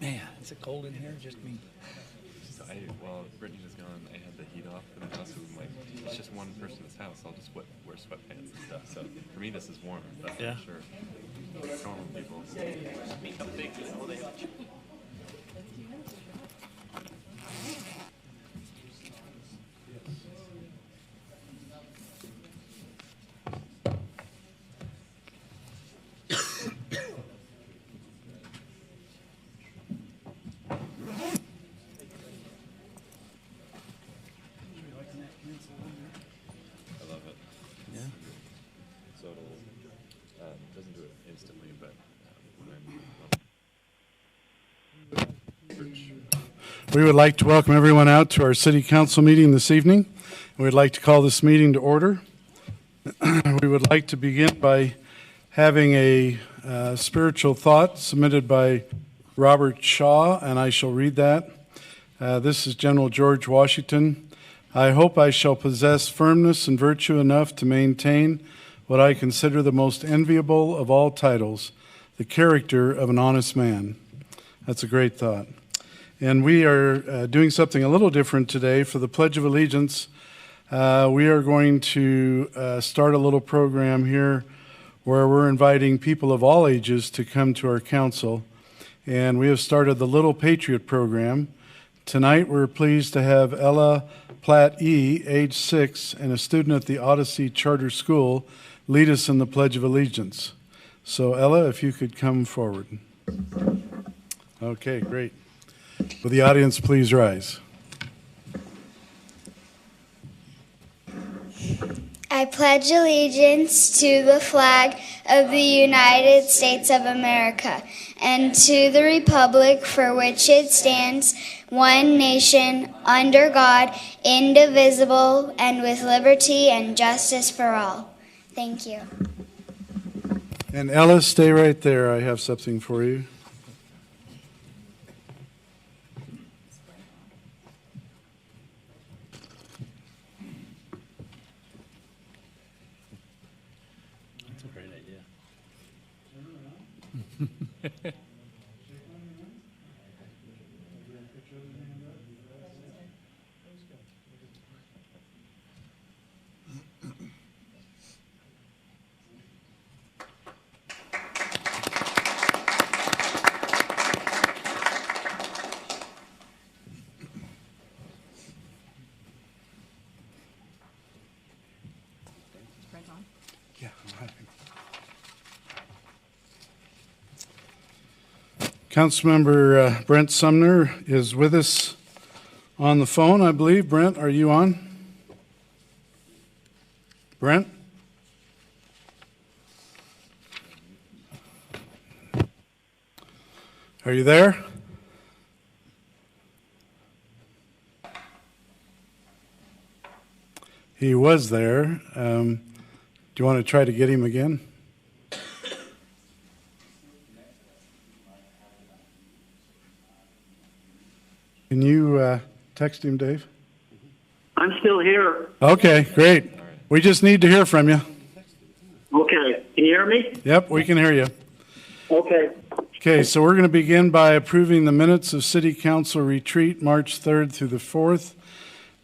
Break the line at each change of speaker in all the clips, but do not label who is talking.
Man, is it cold in here? Just me.
So while Brittany was gone, I had the heat off in the house. So I'm like, it's just one person's house. I'll just wear sweatpants and stuff. So for me, this is warm. But
Yeah.
I'm sure normal people.
Become big in old age.
I love it.
Yeah.
So it doesn't do it instantly, but
We would like to welcome everyone out to our city council meeting this evening. We'd like to call this meeting to order. We would like to begin by having a spiritual thought submitted by Robert Shaw, and I shall read that. This is General George Washington. I hope I shall possess firmness and virtue enough to maintain what I consider the most enviable of all titles, the character of an honest man. That's a great thought. And we are doing something a little different today. For the Pledge of Allegiance, we are going to start a little program here where we're inviting people of all ages to come to our council. And we have started the Little Patriot program. Tonight we're pleased to have Ella Platt E., age 6, and a student at the Odyssey Charter School, lead us in the Pledge of Allegiance. So Ella, if you could come forward. Okay, great. Will the audience please rise?
I pledge allegiance to the flag of the United States of America and to the republic for which it stands, one nation, under God, indivisible, and with liberty and justice for all. Thank you.
And Ella, stay right there. I have something for you.
That's a great idea.
Yeah, Councilmember Brent Sumner is with us on the phone, I believe. Brent, are you on? Brent? Are you there? He was there. Do you want to try to get him again? Can you text him, Dave?
I'm still here.
Okay, great. We just need to hear from you.
Okay. Can you hear me?
Yep, we can hear you.
Okay.
Okay, so we're going to begin by approving the minutes of City Council Retreat March 3rd through the 4th,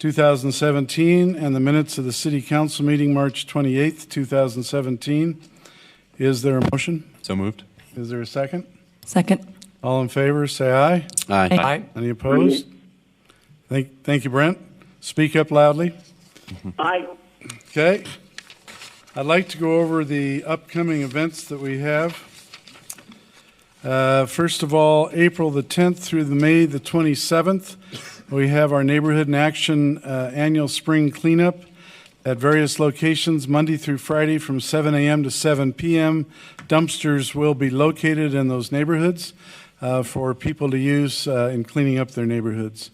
2017, and the minutes of the City Council meeting March 28th, 2017. Is there a motion?
So moved.
Is there a second?
Second.
All in favor, say aye.
Aye.
Aye.
Any opposed? Thank you, Brent. Speak up loudly.
Aye.
Okay. I'd like to go over the upcoming events that we have. First of all, April the 10th through the May the 27th, we have our Neighborhood in Action annual spring cleanup at various locations Monday through Friday from 7 a.m. to 7 p.m. Dumpsters will be located in those neighborhoods for people to use in cleaning up their neighborhoods.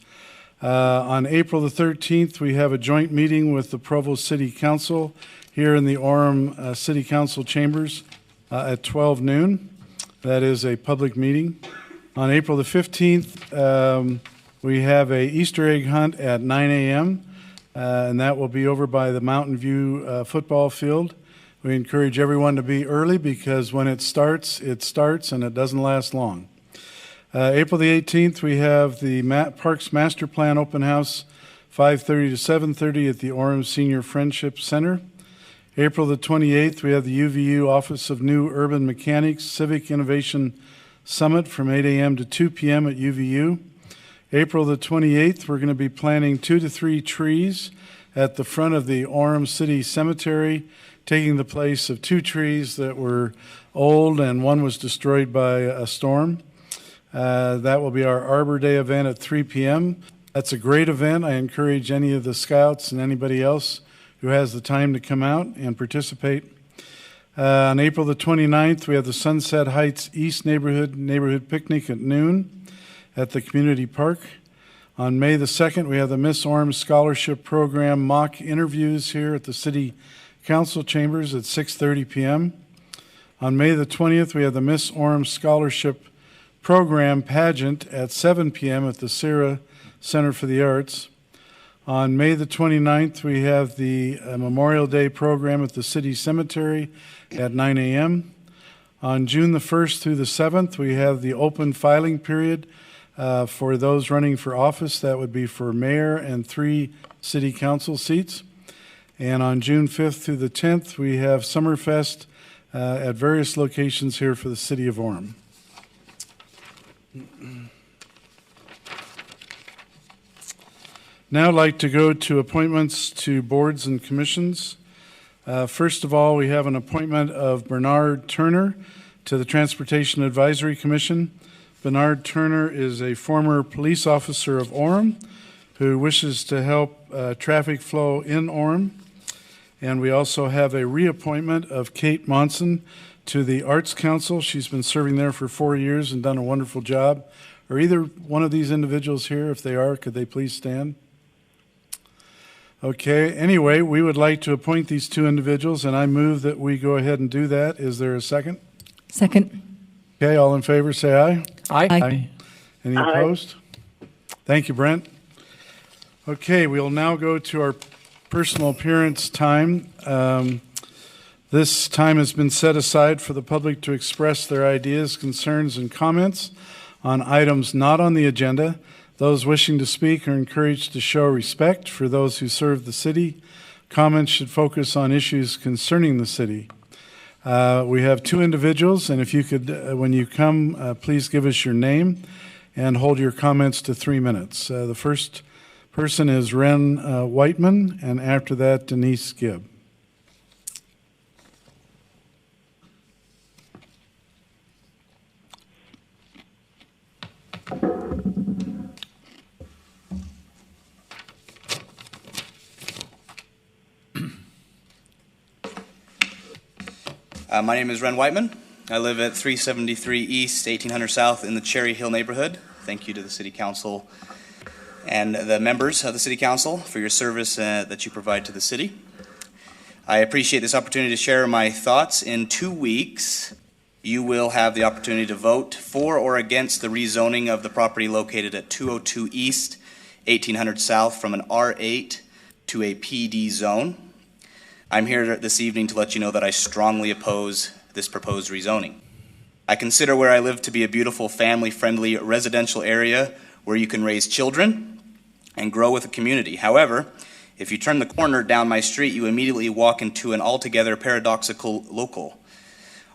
On April the 13th, we have a joint meeting with the Provo City Council here in the Orem City Council chambers at 12 noon. That is a public meeting. On April the 15th, we have a Easter egg hunt at 9 a.m., and that will be over by the Mountain View football field. We encourage everyone to be early because when it starts and it doesn't last long. April the 18th, we have the Parks Master Plan Open House, 5:30 to 7:30 at the Orem Senior Friendship Center. April the 28th, we have the UVU Office of New Urban Mechanics Civic Innovation Summit from 8 a.m. to 2 p.m. at UVU. April the 28th, we're going to be planting 2 to 3 trees at the front of the Orem City Cemetery, taking the place of 2 trees that were old and one was destroyed by a storm. That will be our Arbor Day event at 3 p.m. That's a great event. I encourage any of the scouts and anybody else who has the time to come out and participate. On April the 29th, we have the Sunset Heights East Neighborhood Picnic at noon at the community park. On May the 2nd, we have the Miss Orem Scholarship Program mock interviews here at the City Council Chambers at 6:30 p.m. On May the 20th, we have the Miss Orem Scholarship Program pageant at 7 p.m. at the Sierra Center for the Arts. On May the 29th, we have the Memorial Day program at the City Cemetery at 9 a.m. On June the 1st through the 7th, we have the open filing period for those running for office. That would be for mayor and 3 city council seats. And on June 5th through the 10th, we have Summerfest at various locations here for the city of Orem. Now I'd like to go to appointments to boards and commissions. First of all, we have an appointment of Bernard Turner to the Transportation Advisory Commission. Bernard Turner is a former police officer of Orem who wishes to help traffic flow in Orem. And we also have a reappointment of Kate Monson to the Arts Council. She's been serving there for 4 years and done a wonderful job. Are either one of these individuals here? If they are, could they please stand? Okay, anyway, we would like to appoint these 2 individuals, and I move that we go ahead and do that. Is there a second?
Second.
Okay, all in favor, say aye.
Aye.
Any
Aye.
opposed? Thank you, Brent. Okay, we'll now go to our personal appearance time. This time has been set aside for the public to express their ideas, concerns, and comments on items not on the agenda. Those wishing to speak are encouraged to show respect for those who serve the city. Comments should focus on issues concerning the city. We have 2 individuals, and if you could, when you come, please give us your name and hold your comments to 3 minutes. The first person is Ren Whiteman, and after that, Denise Gibb.
My name is Ren Whiteman. I live at 373 East, 1800 South in the Cherry Hill neighborhood. Thank you to the City Council and the members of the City Council for your service that you provide to the city. I appreciate this opportunity to share my thoughts. In 2 weeks, you will have the opportunity to vote for or against the rezoning of the property located at 202 East, 1800 South from an R8 to a PD zone. I'm here this evening to let you know that I strongly oppose this proposed rezoning. I consider where I live to be a beautiful, family-friendly residential area where you can raise children and grow with a community. However, if you turn the corner down my street, you immediately walk into an altogether paradoxical local.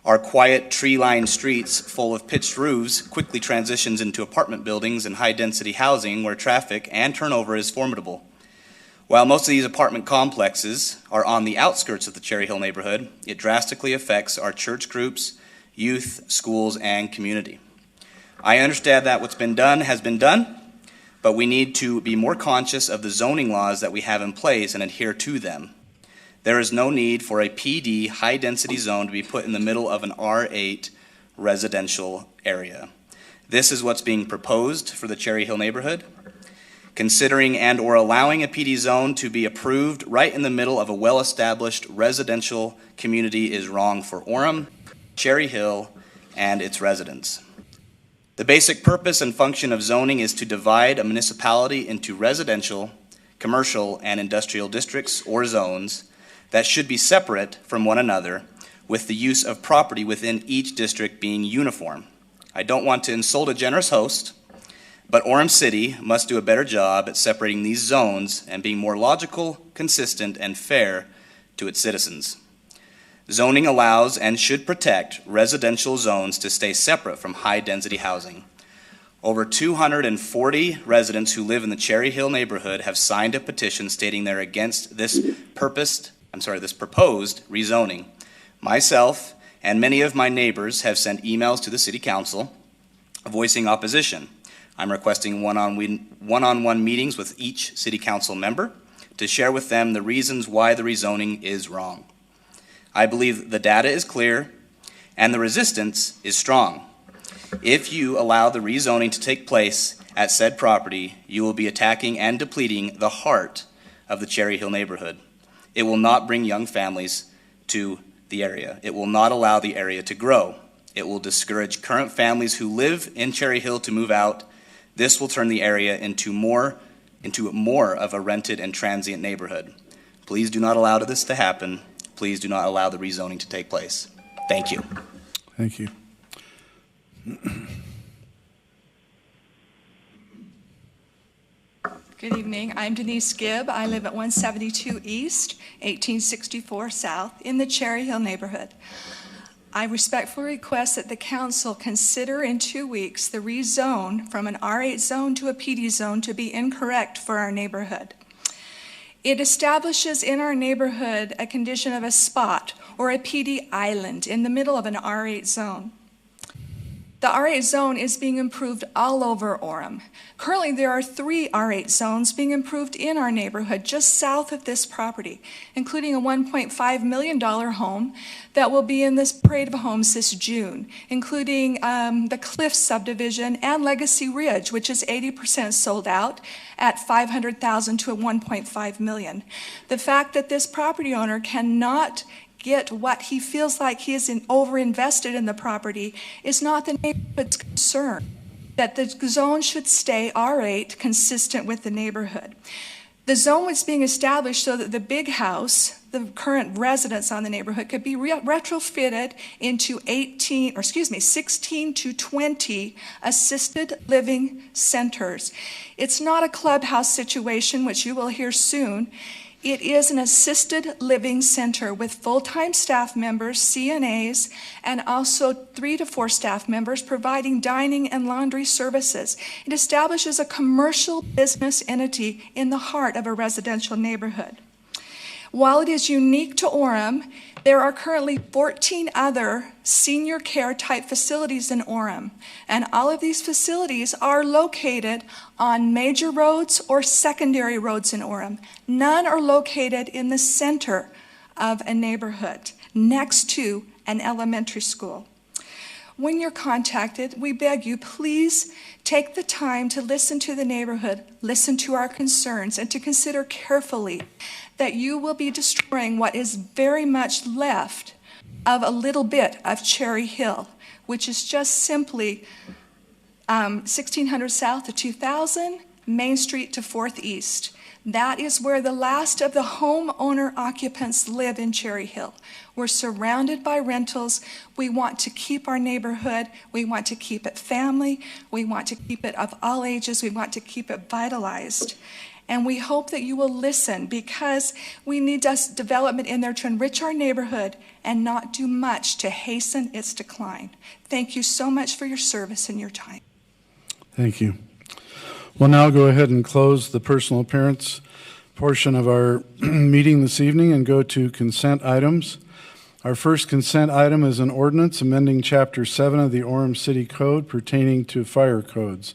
Our quiet, tree-lined streets full of pitched roofs quickly transitions into apartment buildings and high-density housing where traffic and turnover is formidable. While most of these apartment complexes are on the outskirts of the Cherry Hill neighborhood, it drastically affects our church groups, youth, schools, and community. I understand that what's been done has been done, but we need to be more conscious of the zoning laws that we have in place and adhere to them. There is no need for a PD high-density zone to be put in the middle of an R8 residential area. This is what's being proposed for the Cherry Hill neighborhood. Considering and or allowing a PD zone to be approved right in the middle of a well-established residential community is wrong for Orem, Cherry Hill, and its residents. The basic purpose and function of zoning is to divide a municipality into residential, commercial, and industrial districts or zones that should be separate from one another, with the use of property within each district being uniform. I don't want to insult a generous host, but Orem City must do a better job at separating these zones and being more logical, consistent, and fair to its citizens. Zoning allows and should protect residential zones to stay separate from high-density housing. Over 240 residents who live in the Cherry Hill neighborhood have signed a petition stating they're against this proposed rezoning. Myself and many of my neighbors have sent emails to the City Council voicing opposition. I'm requesting one-on-one meetings with each City Council member to share with them the reasons why the rezoning is wrong. I believe the data is clear and the resistance is strong. If you allow the rezoning to take place at said property, you will be attacking and depleting the heart of the Cherry Hill neighborhood. It will not bring young families to the area. It will not allow the area to grow. It will discourage current families who live in Cherry Hill to move out. This will turn the area into more of a rented and transient neighborhood. Please do not allow this to happen. Please do not allow the rezoning to take place. Thank you.
Thank you.
Good evening. I'm Denise Gibb. I live at 172 East, 1864 South in the Cherry Hill neighborhood. I respectfully request that the council consider in 2 weeks the rezone from an R8 zone to a PD zone to be incorrect for our neighborhood. It establishes in our neighborhood a condition of a spot or a PD island in the middle of an R8 zone. The R8 zone is being improved all over Orem. Currently, there are 3 R8 zones being improved in our neighborhood just south of this property, including a $1.5 million home that will be in this parade of homes this June, including the Cliff subdivision and Legacy Ridge, which is 80% sold out at $500,000 to $1.5 million. The fact that this property owner cannot get what he feels like he is overinvested in the property is not the neighborhood's concern. That the zone should stay R8 consistent with the neighborhood. The zone was being established so that the big house, the current residents on the neighborhood, could be retrofitted into 16 to 20 assisted living centers. It's not a clubhouse situation, which you will hear soon. It is an assisted living center with full-time staff members, CNAs, and also 3 to 4 staff members providing dining and laundry services. It establishes a commercial business entity in the heart of a residential neighborhood. While it is unique to Orem, there are currently 14 other senior care type facilities in Orem, and all of these facilities are located on major roads or secondary roads in Orem. None are located in the center of a neighborhood next to an elementary school. When you're contacted, we beg you, please take the time to listen to the neighborhood, listen to our concerns, and to consider carefully that you will be destroying what is very much left of a little bit of Cherry Hill, which is just simply 1600 South to 2000, Main Street to 4th East. That is where the last of the homeowner occupants live in Cherry Hill. We're surrounded by rentals. We want to keep our neighborhood. We want to keep it family. We want to keep it of all ages. We want to keep it vitalized. And we hope that you will listen, because we need development in there to enrich our neighborhood and not do much to hasten its decline. Thank you so much for your service and your time.
Thank you. We'll now go ahead and close the personal appearance portion of our meeting this evening and go to consent items. Our first consent item is an ordinance amending Chapter 7 of the Orem City Code pertaining to fire codes.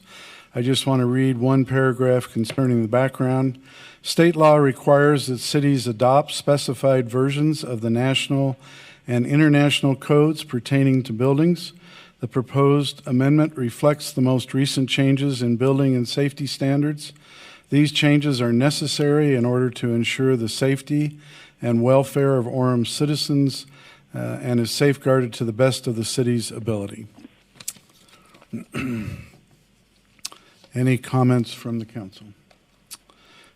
I just want to read one paragraph concerning the background. State law requires that cities adopt specified versions of the national and international codes pertaining to buildings. The proposed amendment reflects the most recent changes in building and safety standards. These changes are necessary in order to ensure the safety and welfare of Orem citizens and is safeguarded to the best of the city's ability. Any comments from the council?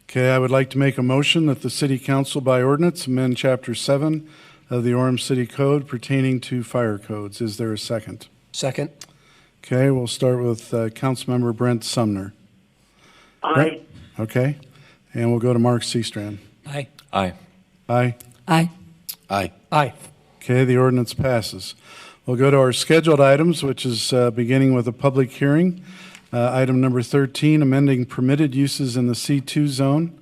Okay, I would like to make a motion that the City Council by ordinance amend Chapter 7 of the Orem City Code pertaining to fire codes. Is there a second?
Second.
Okay, we'll start with Councilmember Brent Sumner.
Aye.
Okay, and we'll go to Mark Seastrand.
Aye.
Aye.
Aye.
Aye.
Aye.
Aye.
Okay, the ordinance passes. We'll go to our scheduled items, which is beginning with a public hearing. Item number 13, amending permitted uses in the C2 zone.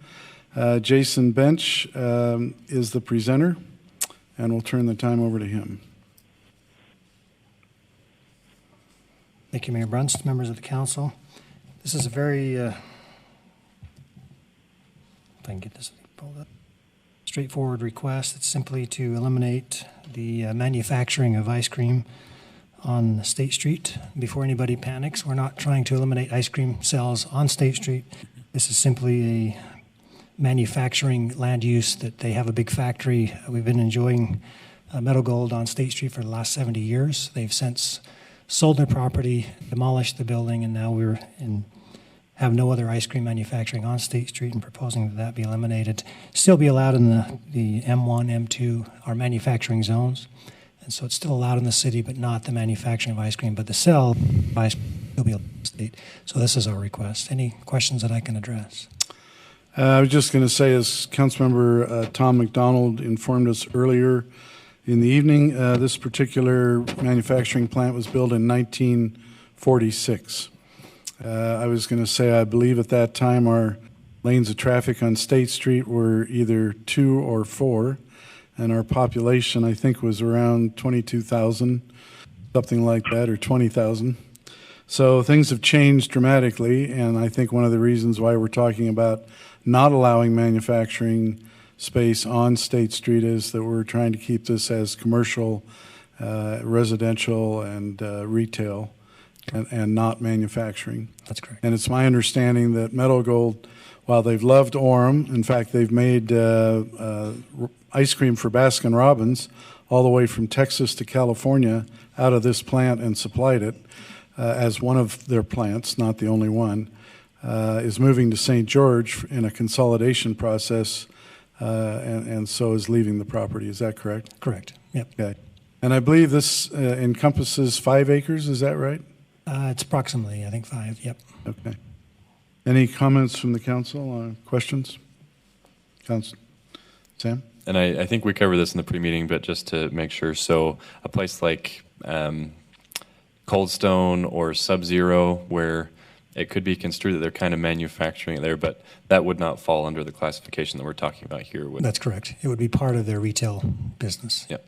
Jason Bench is the presenter, and we'll turn the time over to him.
Thank you, Mayor Brunst, members of the council. This is a very, if I can get this pulled up, straightforward request. It's simply to eliminate the manufacturing of ice cream on State Street. Before anybody panics, we're not trying to eliminate ice cream sales on State Street. This is simply a manufacturing land use that they have a big factory. We've been enjoying Meadow Gold on State Street for the last 70 years. They've since sold their property, demolished the building, and now have no other ice cream manufacturing on State Street and proposing that be eliminated. Still be allowed in the M1, M2, our manufacturing zones. And so it's still allowed in the city, but not the manufacturing of ice cream, but the sale of ice cream will be allowed in the state. So this is our request. Any questions that I can address?
I was just going to say, as Councilmember Tom McDonald informed us earlier in the evening, this particular manufacturing plant was built in 1946. I was going to say, I believe at that time our lanes of traffic on State Street were either 2 or 4, and our population, I think, was around 22,000, something like that, or 20,000. So things have changed dramatically, and I think one of the reasons why we're talking about not allowing manufacturing space on State Street is that we're trying to keep this as commercial, residential, and retail, and not manufacturing.
That's correct.
And it's my understanding that Meadow Gold, while they've loved Orem, in fact, they've made ice cream for Baskin-Robbins all the way from Texas to California out of this plant and supplied it as one of their plants, not the only one, is moving to St. George in a consolidation process, and so is leaving the property. Is that correct?
Correct. Yep.
Okay. And I believe this encompasses 5 acres. Is that right?
It's approximately, I think, 5. Yep.
Okay. Any comments from the council? Questions? Council? Sam?
And I think we covered this in the pre-meeting, but just to make sure, so a place like Cold Stone or Sub-Zero, where it could be construed that they're kind of manufacturing it there, but that would not fall under the classification that we're talking about here.
That's correct. It would be part of their retail business.
Yep.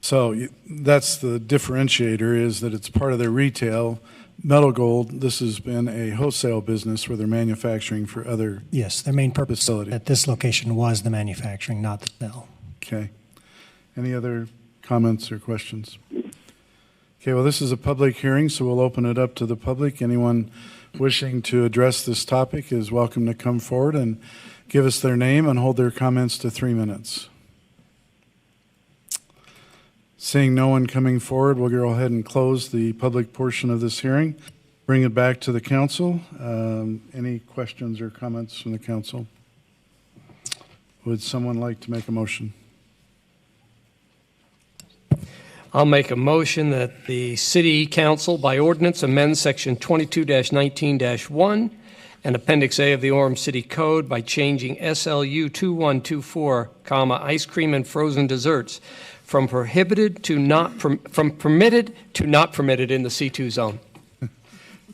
So that's the differentiator, is that it's part of their retail. Meadow Gold, this has been a wholesale business where they're manufacturing for other.
Yes, their main purpose
facility.
at this location was the manufacturing, not the sale.
Okay. Any other comments or questions? Okay, well, this is a public hearing, so we'll open it up to the public. Anyone wishing to address this topic is welcome to come forward and give us their name and hold their comments to 3 minutes. Seeing no one coming forward, we'll go ahead and close the public portion of this hearing. Bring it back to the council. Any questions or comments from the council? Would someone like to make a motion?
I'll make a motion that the City Council, by ordinance, amend Section 22-19-1 and Appendix A of the Orem City Code by changing SLU 2124, ice cream and frozen desserts from permitted to not permitted in the C2 zone.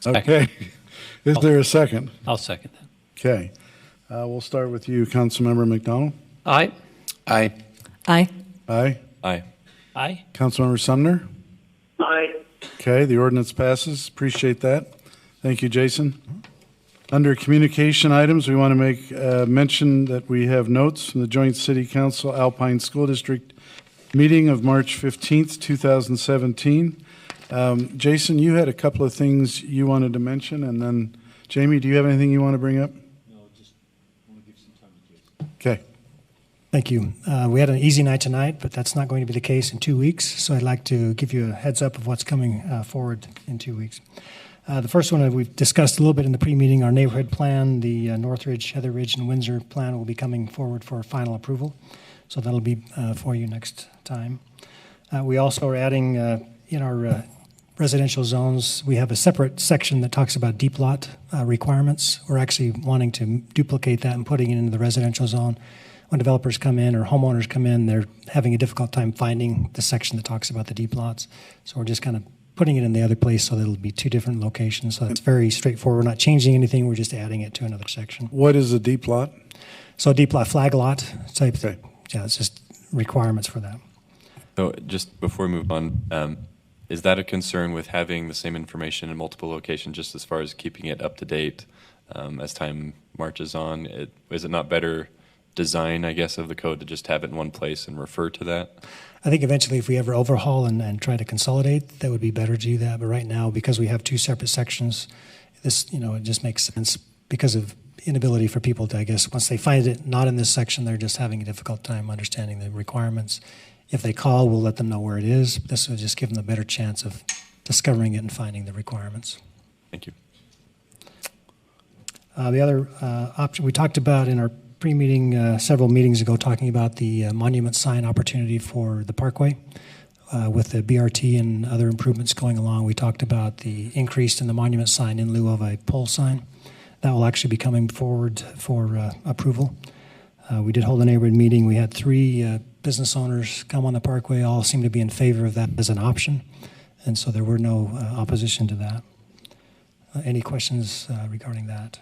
Okay. Is there a second?
I'll second that.
Okay. We'll start with you, Councilmember McDonald.
Aye.
Aye.
Aye.
Aye.
Aye.
Aye.
Councilmember Sumner.
Aye.
Okay, the ordinance passes. Appreciate that. Thank you, Jason. Under communication items, we want to make mention that we have notes from the Joint City Council Alpine School District meeting of March 15th, 2017. Jason, you had a couple of things you wanted to mention, and then Jamie, do you have anything you want to bring up?
No, just want to give some time to Jason.
Okay.
Thank you. We had an easy night tonight, but that's not going to be the case in 2 weeks. So I'd like to give you a heads up of what's coming forward in 2 weeks. The first one we've discussed a little bit in the pre-meeting, our neighborhood plan, the Northridge, Heather Ridge, and Windsor plan will be coming forward for final approval. So that'll be for you next time. We also are adding in our residential zones, we have a separate section that talks about deep lot requirements. We're actually wanting to duplicate that and putting it into the residential zone. When developers come in or homeowners come in, they're having a difficult time finding the section that talks about the deep lots. So we're just kind of putting it in the other place so that it'll be two different locations. So it's very straightforward. We're not changing anything. We're just adding it to another section.
What is a deep lot?
So a deep lot, flag lot type.
Okay.
Yeah, it's just requirements for that.
So just before we move on, is that a concern with having the same information in multiple locations, just as far as keeping it up to date as time marches on? Is it not better design, I guess, of the code to just have it in one place and refer to that?
I think eventually if we ever overhaul and try to consolidate, that would be better to do that. But right now, because we have two separate sections, this, it just makes sense because of inability for people to, I guess, once they find it not in this section, they're just having a difficult time understanding the requirements. If they call, we'll let them know where it is. This will just give them a better chance of discovering it and finding the requirements.
Thank you.
The other option we talked about in our pre-meeting several meetings ago, talking about the monument sign opportunity for the Parkway. With the BRT and other improvements going along, we talked about the increase in the monument sign in lieu of a pole sign. That will actually be coming forward for approval. We did hold a neighborhood meeting. We had 3 business owners come on the Parkway. All seemed to be in favor of that as an option, and so there were no opposition to that. Any questions regarding that?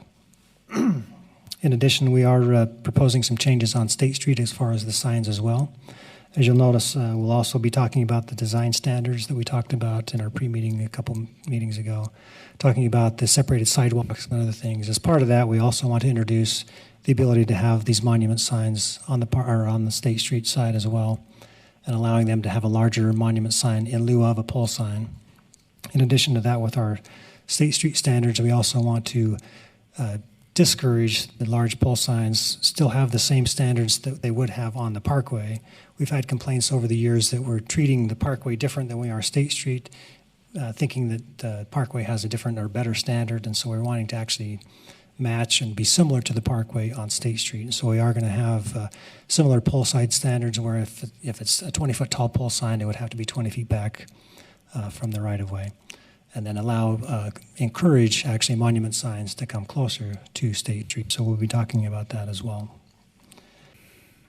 In addition, we are proposing some changes on State Street as far as the signs as well. As you'll notice, we'll also be talking about the design standards that we talked about in our pre-meeting a couple meetings ago, talking about the separated sidewalks and other things. As part of that, we also want to introduce the ability to have these monument signs on the State Street side as well, and allowing them to have a larger monument sign in lieu of a pole sign. In addition to that, with our State Street standards, we also want to discourage the large pole signs, still have the same standards that they would have on the Parkway. We've had complaints over the years that we're treating the Parkway different than we are State Street, thinking that the Parkway has a different or better standard, and so we're wanting to actually match and be similar to the Parkway on State Street. And so we are going to have similar pole side standards where if it's a 20-foot tall pole sign, it would have to be 20 feet back from the right-of-way. And then encourage actually monument signs to come closer to State Street. So we'll be talking about that as well.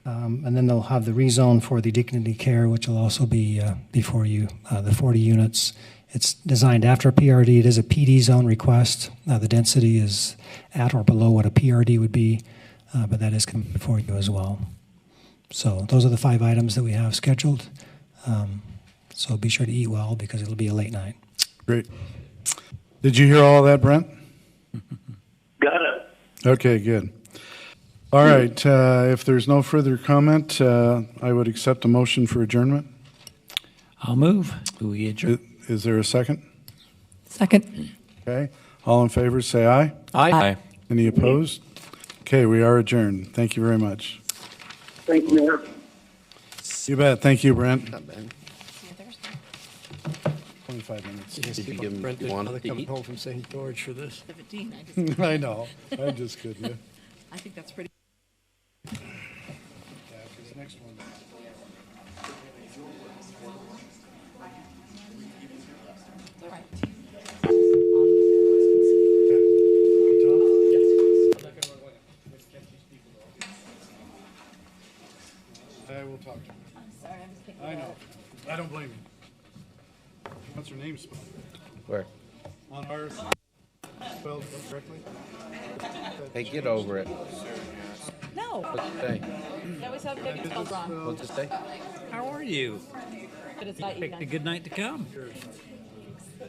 And then they'll have the rezone for the dignity care, which will also be before you, the 40 units. It's designed after a PRD. It is a PD zone request. The density is at or below what a PRD would be, but that is coming before you as well. So those are the 5 items that we have scheduled. So be sure to eat well because it'll be a late night.
Great. Did you hear all that, Brent?
Got it.
Okay, good. All right. If there's no further comment, I would accept a motion for adjournment.
I'll move. We adjourn.
Is there a second?
Second.
Okay. All in favor, say aye.
Aye.
Any opposed? Okay, we are adjourned. Thank you very much.
Thank you, Mayor.
You bet. Thank you, Brent.
Not bad.
25 minutes.
Did you give Brent another coming home from St. George for this?
17. I just,
I know. I'm just kidding you.
I think that's pretty.
Yeah, 'cause the next one.
All right.
I will talk to her.
Sorry, I'm just thinking.
I know. I don't blame you. What's her name spelled?
Where?
On ours. Spelled correctly?
Hey, get over it.
No,
What's it say?
I always have it spelled wrong,
What's it say?
How are you?
but it's not
Picked a
even.
good night to come.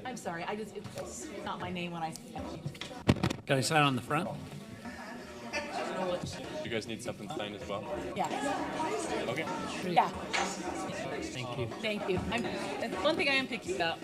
I'm sorry, it's not my name when I.
Can I sign on the front?
You guys need something signed as well?
Yeah,
Okay.
yeah.
Thank you.
Thank you. That's one thing I am picky about.